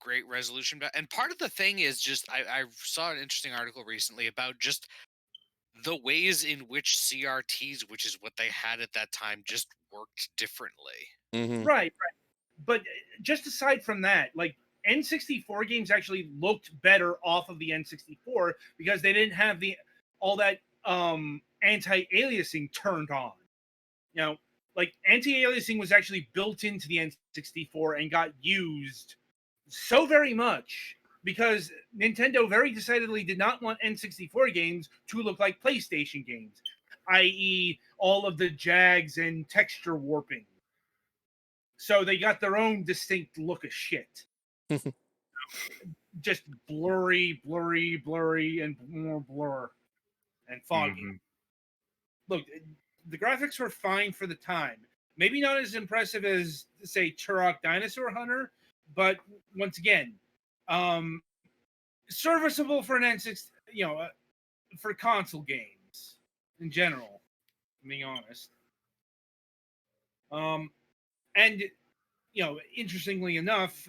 great resolution, and part of the thing is just I saw an interesting article recently about just the ways in which CRTs, which is what they had at that time, just worked differently. Right. But just aside from that, like N64 games actually looked better off of the N64 because they didn't have all that anti-aliasing turned on. Like anti-aliasing was actually built into the N64 and got used so very much because Nintendo very decidedly did not want N64 games to look like PlayStation games, i.e., all of the jags and texture warping. So they got their own distinct look of shit. Just blurry, and more blur and foggy. Look, the graphics were fine for the time. Maybe not as impressive as, say, Turok Dinosaur Hunter, but once again, serviceable for an N6, for console games in general. Being honest. And interestingly enough,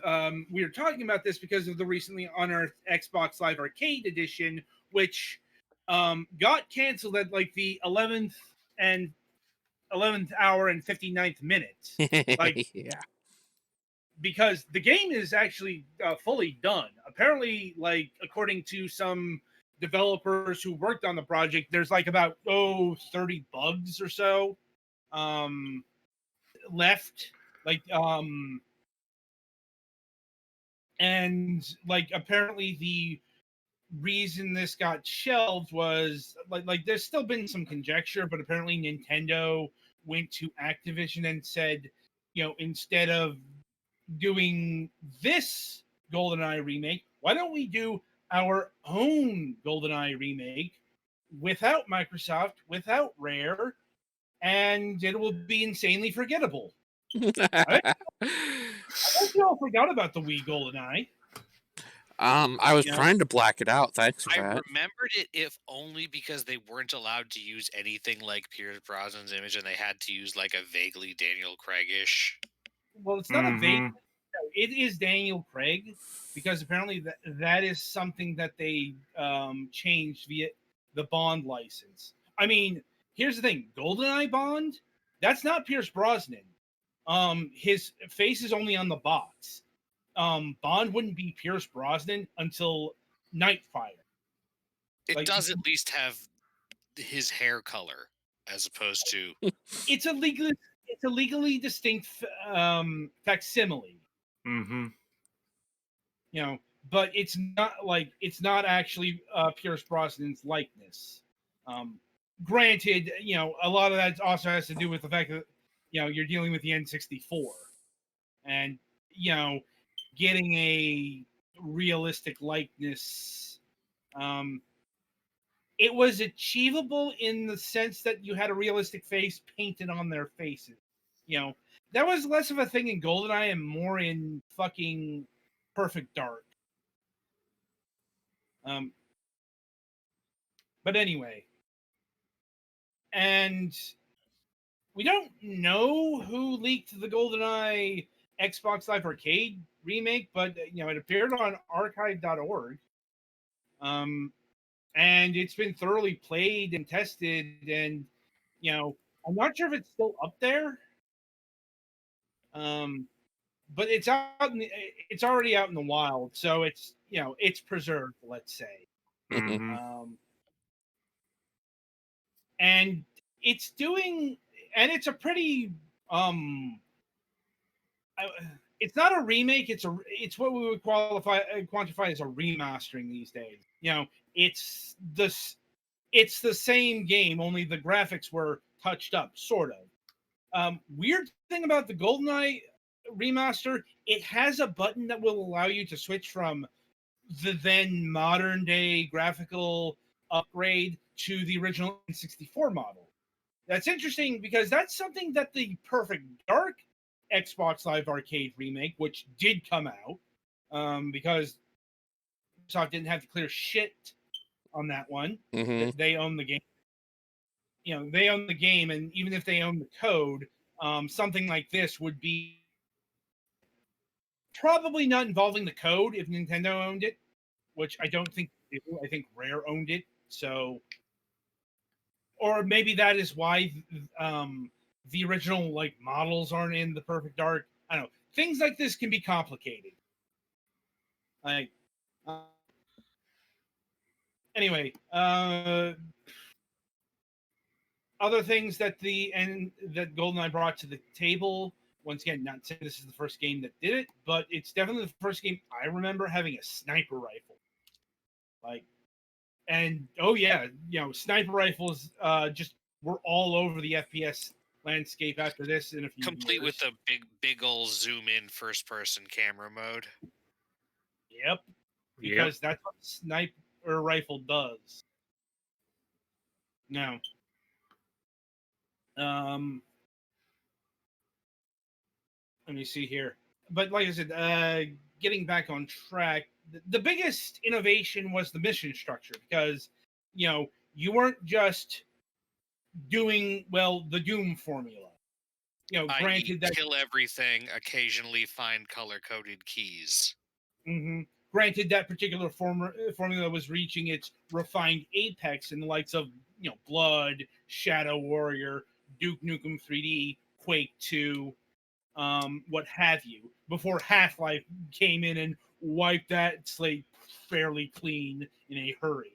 we were talking about this because of the recently unearthed Xbox Live Arcade Edition, which got canceled at like the 11th hour and 59th minute. Yeah. Because the game is actually fully done. Apparently, like according to some developers who worked on the project, there's like about 30 bugs or so left. And like apparently the reason this got shelved was like there's still been some conjecture, but apparently Nintendo went to Activision and said, instead of doing this GoldenEye remake, why don't we do our own GoldenEye remake without Microsoft, without Rare, and it will be insanely forgettable. I think you all forgot about the Wii GoldenEye. I was trying to black it out. Thanks for I that. remembered it, if only because they weren't allowed to use anything like Pierce Brosnan's image, and they had to use like a vaguely Daniel Craig-ish. Well, it's not a vague. It is Daniel Craig because apparently that is something that they changed via the Bond license. I mean, here's the thing: GoldenEye Bond, that's not Pierce Brosnan. His face is only on the box. Bond wouldn't be Pierce Brosnan until Nightfire. It does at least have his hair color, as opposed to it's a legally distinct facsimile. But it's not actually Pierce Brosnan's likeness. Granted, a lot of that also has to do with the fact that you're dealing with the N64, and getting a realistic likeness it was achievable in the sense that you had a realistic face painted on their faces. You know, that was less of a thing in GoldenEye and more in fucking Perfect Dark. But anyway, and we don't know who leaked the GoldenEye Xbox Live Arcade remake, but it appeared on archive.org. And it's been thoroughly played and tested, and I'm not sure if it's still up there. But it's it's already out in the wild, so it's preserved, let's say. Mhm. And it's doing, and it's a pretty it's not a remake, it's what we would quantify as a remastering these days. It's the same game, only the graphics were touched up, sort of. Weird thing about the GoldenEye remaster, it has a button that will allow you to switch from the then modern day graphical upgrade to the original N64 model. That's interesting because that's something that the Perfect Dark Xbox Live Arcade remake, which did come out, because Microsoft didn't have to clear shit on that one. Mhm. They own the game. They own the game, and even if they own the code, something like this would be probably not involving the code if Nintendo owned it, which I don't think they do. I think Rare owned it. So, or maybe that is why the original models aren't in the Perfect Dark. I don't know. Things like this can be complicated. Like, anyway, other things that that GoldenEye brought to the table. Once again, not saying this is the first game that did it, but it's definitely the first game I remember having a sniper rifle. And oh yeah, sniper rifles just were all over the FPS landscape after this in a few Complete years. with the big ol' zoom in first person camera mode. Yep, because that's what a sniper rifle does. Now, let me see here. But like I said, getting back on track, the biggest innovation was the mission structure, because you weren't just doing the Doom formula. I.e., Granted that kill everything, occasionally find color-coded keys. Granted, that particular formula was reaching its refined apex in the likes of Blood, Shadow Warrior, Duke Nukem 3D, Quake 2, what have you, before Half-Life came in and wiped that slate fairly clean in a hurry.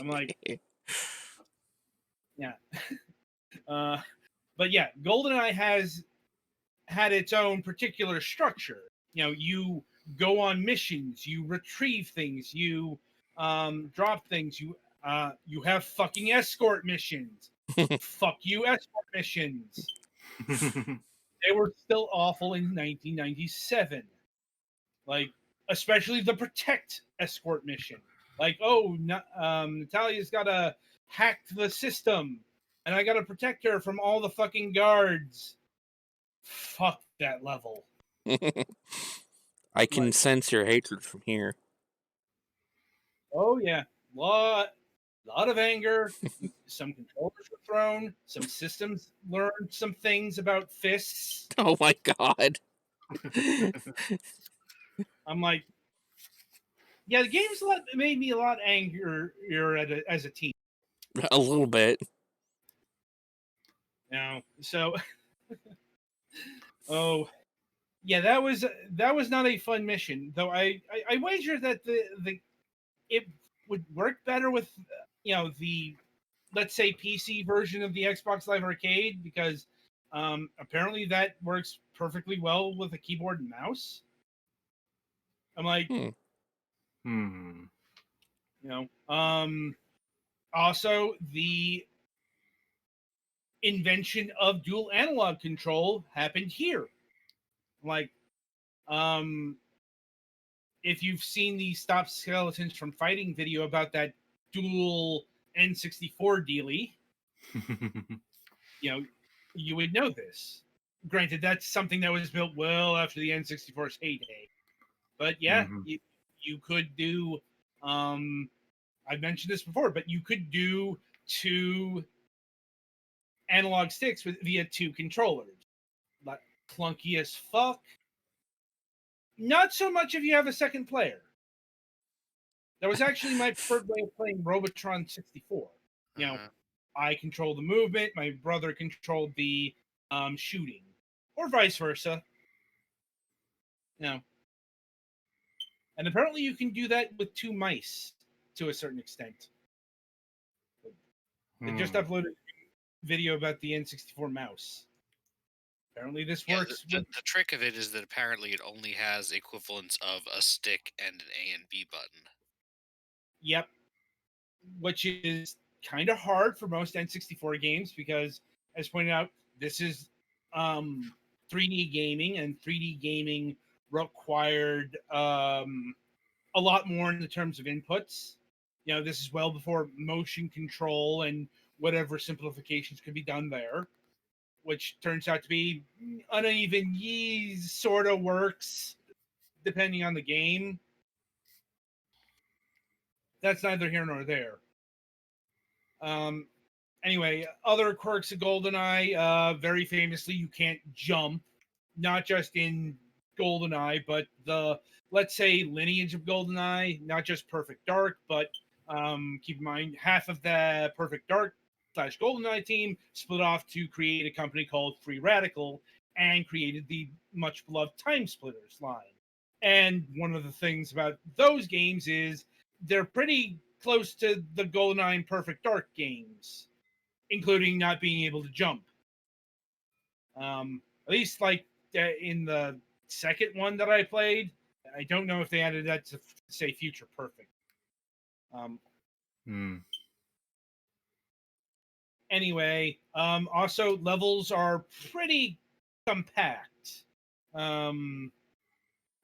I'm like, yeah. But yeah, GoldenEye has had its own particular structure. You go on missions, you retrieve things, you drop things, you have fucking escort missions. Fuck you, escort missions. They were still awful in 1997. Especially the Protect escort mission. Natalia's gotta hack the system, and I gotta protect her from all the fucking guards. Fuck that level. I can sense your hatred from here. Oh yeah, lot of anger. Some controllers were thrown. Some systems learned some things about fists. Oh my god. I'm like, yeah, the game's made me a lot angrier as a teen. A little bit. So oh yeah, that was not a fun mission. Though I wager that it would work better with the, let's say, PC version of the Xbox Live Arcade, because apparently that works perfectly well with a keyboard and mouse. I'm like, also the invention of dual analog control happened here. Like, if you've seen the Stop Skeletons from Fighting video about that dual N64 dealie, you would know this. Granted, that's something that was built well after the N64's heyday. But yeah, Mhm. you could do. I've mentioned this before, but you could do 2 analog sticks via 2 controllers. Like, clunky as fuck. Not so much if you have a second player. That was actually my preferred way of playing Robotron 64. Uh-huh. I controlled the movement, my brother controlled the shooting, or vice versa. And apparently you can do that with 2 mice to a certain extent. They just uploaded a video about the N64 mouse. Apparently this Yeah, works with... the trick of it is that apparently it only has equivalents of a stick and an A and B button. Yep. Which is kind of hard for most N64 games because, as pointed out, this is 3D gaming, and 3D gaming required a lot more in the terms of inputs. This is well before motion control and whatever simplifications could be done there, which turns out to be uneven. Sort of works depending on the game. That's neither here nor there. Anyway, other quirks of GoldenEye, very famously, you can't jump, not just in GoldenEye, but the, let's say, lineage of GoldenEye, not just Perfect Dark, but keep in mind, half of the Perfect Dark / GoldenEye team split off to create a company called Free Radical and created the much beloved Time Splitters line. And one of the things about those games is they're pretty close to the GoldenEye and Perfect Dark games, including not being able to jump. At least like in the second one that I played, I don't know if they added that to say Future Perfect. Anyway, also levels are pretty compact.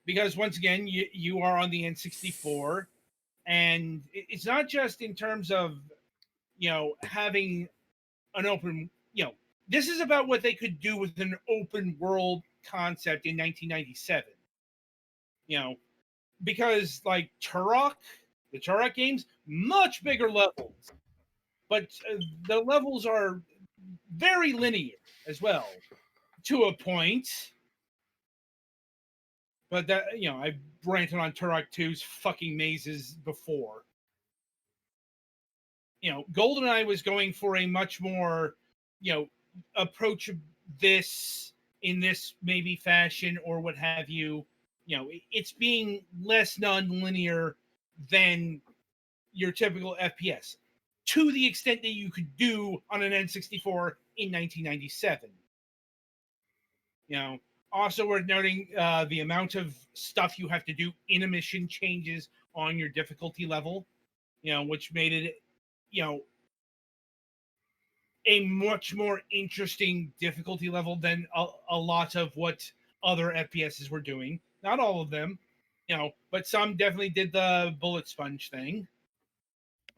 Because once again, you are on the N64, and it's not just in terms of having an open, this is about what they could do with an open world concept in 1997. Because like the Turok games, much bigger levels, but the levels are very linear as well, to a point. But that, I've ranted on Turok 2's fucking mazes before. GoldenEye was going for a much more, approach of this in this maybe fashion or what have you. It's being less non-linear than your typical FPS, to the extent that you could do on an N64 in 1997. Also worth noting, the amount of stuff you have to do in a mission changes on your difficulty level, which made it, a much more interesting difficulty level than a lot of what other FPSs were doing. Not all of them, but some definitely did the bullet sponge thing.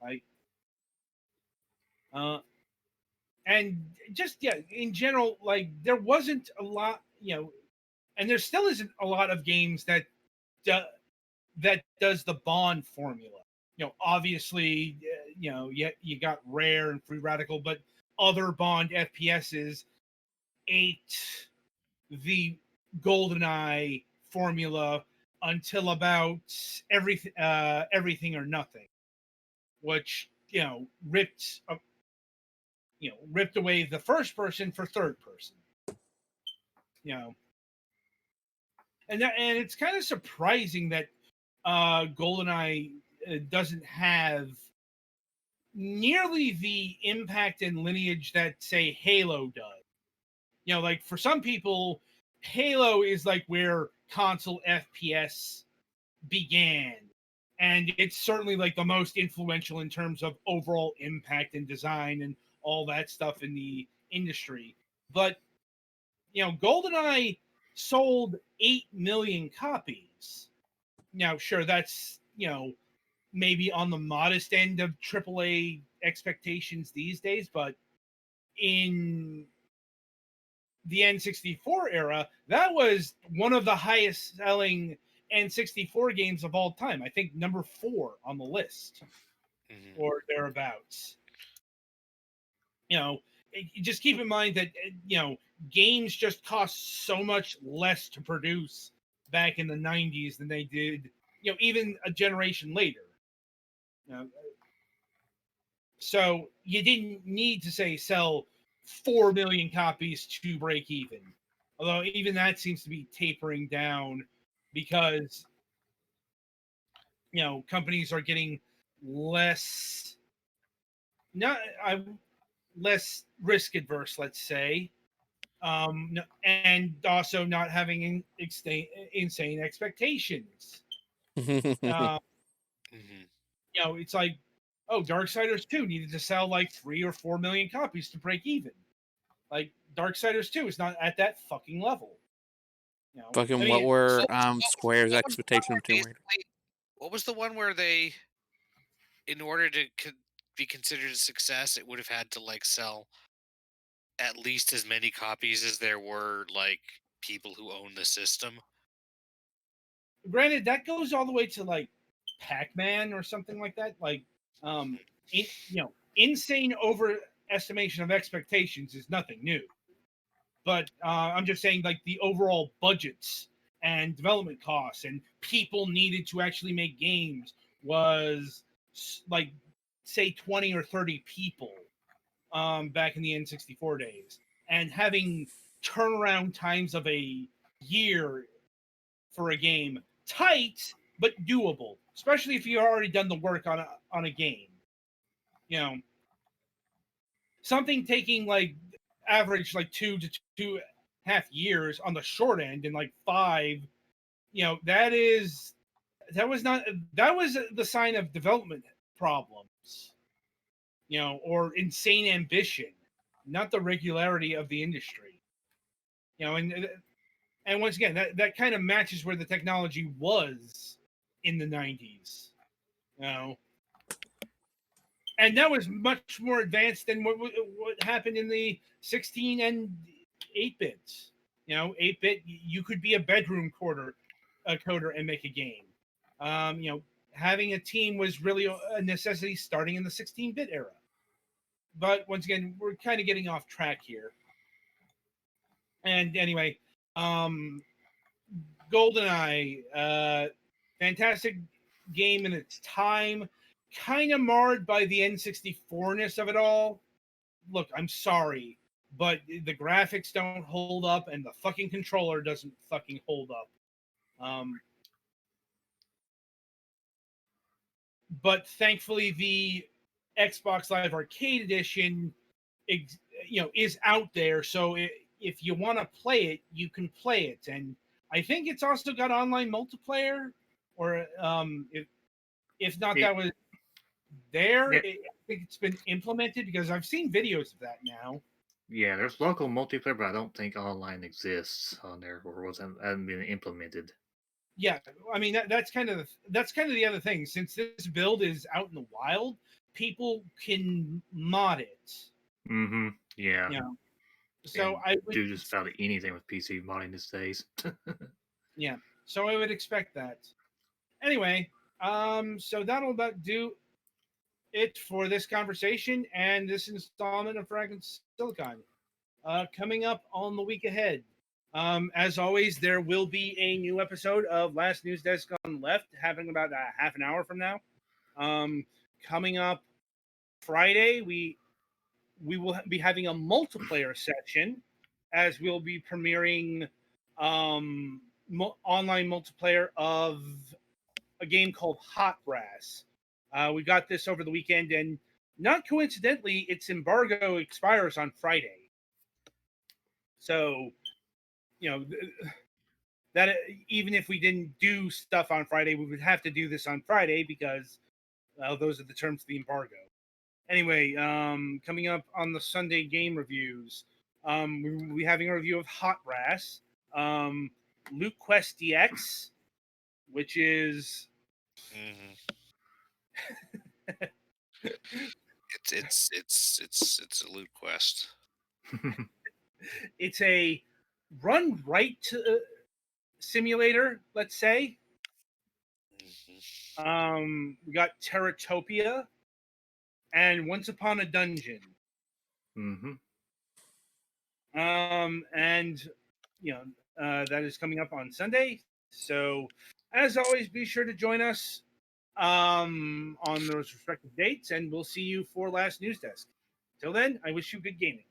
Like, and just, yeah, in general, like, there wasn't a lot, and there still isn't a lot of games that does the Bond formula. Obviously, you got Rare and Free Radical, but other Bond FPSs ate the GoldenEye formula until about everything or nothing, which ripped away the first person for third person. And it's kind of surprising that GoldenEye doesn't have nearly the impact and lineage that, say, Halo does. Like, for some people, Halo is like where console FPS began, and it's certainly like the most influential in terms of overall impact and design and all that stuff in the industry. But GoldenEye sold 8 million copies. Now, sure, that's maybe on the modest end of AAA expectations these days, but in the N64 era, that was one of the highest selling N64 games of all time. I think number 4 on the list or thereabouts. Just keep in mind that games just cost so much less to produce back in the 90s than they did even a generation later. So you didn't need to say sell 4 million copies to break even, although even that seems to be tapering down because companies are getting less less risk adverse, let's say, and also not having insane expectations. It's like, oh, Darksiders 2 needed to sell like 3 or 4 million copies to break even. Like, Darksiders 2 is not at that fucking level. Fucking what were Square's what was the one expectation where of Tomb Raider? What was the one where they, in order to be considered a success, it would have had to like sell at least as many copies as there were like people who own the system? Granted, that goes all the way to like Pac-Man or something like that. Like, insane overestimation of expectations is nothing new. But I'm just saying, like, the overall budgets and development costs and people needed to actually make games was like, say, 20 or 30 people back in the N64 days. And having turnaround times of a year for a game, tight but doable, especially if you've already done the work on a game. Something taking like average like 2 to 2.5 years on the short end, and like 5, that was the sign of development problems, or insane ambition, not the regularity of the industry. And once again, that kind of matches where the technology was in the 90s. And that was much more advanced than what happened in the 16 and 8 bits. 8-bit, you could be a bedroom coder and make a game. Having a team was really a necessity starting in the 16-bit era. But once again, we're kind of getting off track here. And anyway, GoldenEye, fantastic game in its time, kind of marred by the N64-ness of it all. Look, I'm sorry, but the graphics don't hold up, and the fucking controller doesn't fucking hold up. But thankfully, the Xbox Live Arcade Edition, is out there. So if you want to play it, you can play it. And I think it's also got online multiplayer, or if not, that was there. I think it's been implemented because I've seen videos of that now. Yeah, there's local multiplayer, but I don't think online exists on there or hasn't been implemented. Yeah, I mean that's kind of the other thing. Since this build is out in the wild, people can mod it. Mm-hmm. Yeah. So and I would do just about anything with PC modding these days. Yeah, so I would expect that. Anyway, so that'll about do it for this conversation and this installment of Fragments Silicon. Coming up on the week ahead. As always, there will be a new episode of Last News Desk on Left, happening about half an hour from now. Coming up Friday, we will be having a multiplayer session, as we'll be premiering online multiplayer of a game called Hot Brass. We got this over the weekend, and not coincidentally, its embargo expires on Friday. So, that even if we didn't do stuff on Friday, we would have to do this on Friday because those are the terms of the embargo. Anyway, coming up on the Sunday game reviews, we will be having a review of Hot Brass, Loot Quest DX, which is it's a loot quest. It's a run right simulator, let's say. Mhm. We got Terratopia and Once Upon a Dungeon. Mm-hmm. And that is coming up on Sunday. So, as always, be sure to join us on those respective dates, and we'll see you for Last News Desk. Till then, I wish you good gaming.